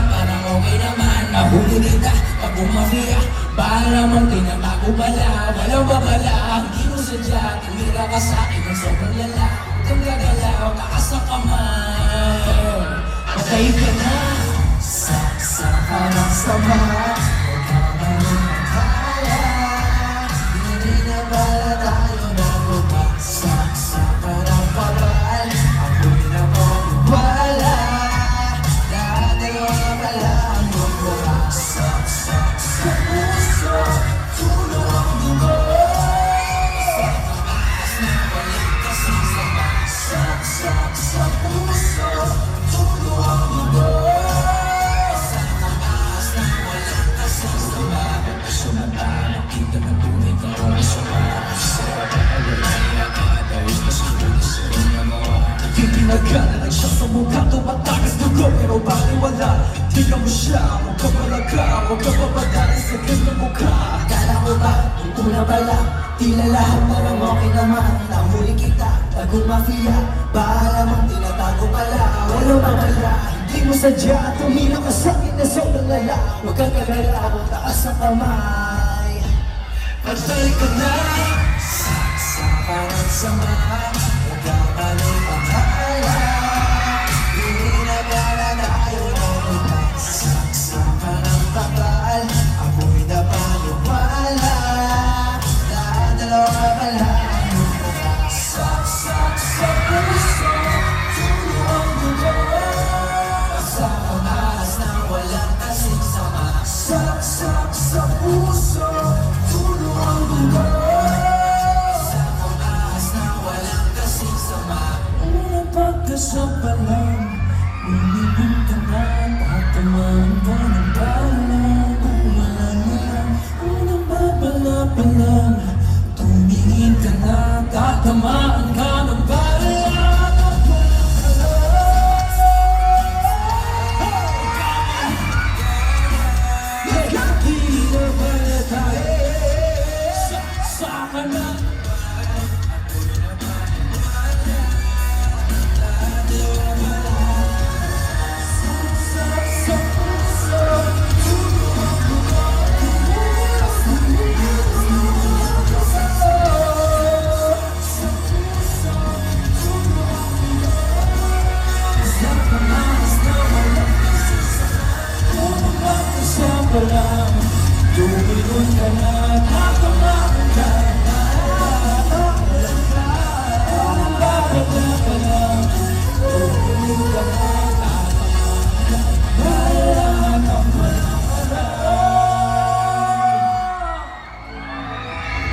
Parang okay naman, nahuli ka pag umafiya. Para mong tinatago pala, walang babala. Hindi mo sadya, tumira ka sa'kin ng sobrang lala. Huwag kang gagalaw, taas ang kamay. Patay ka na, saksa ka ng sama. Huwag ka malimagaya, hindi na pala tayo nabuka. Saksa ka ng paraan, ako'y napapala. Nagana lang siya sa mukha, tumatakas dugo pero baliwala. Tingnan mo siya, huwag ka malaga, huwag ka papadala sa ganda mukha. Akala ko ba, una pala, tila lahat parang okay naman. Nahuli kita, pag umafiya, bahala mong tinatago pala. Walang babala, Hindi mo sadya, tumira ka sa'kin na sobrang lala. huwag kang gagalaw, taas ang kamay. Patay ka na, Saksa ka ng sama, huwag ka malimagaya. Hindi na pala tayo nabuka. Saksa ka ng takal, ako'y napaniwala. Lahat dalawa pala ang mukha. Saksak sa puso, tulo ang dugo. Sa pangahas na walang kasing sama. saksak sa puso, tulo ang dugo. Unang pagkasabalan, uminom ka na, tatamaan ka ng balang. Wala na lang, unang babala pa lang. Tumingin ka na, tatamaan ka ng balang. Hindi na pala tayo, saksa na. Tuminun ka na.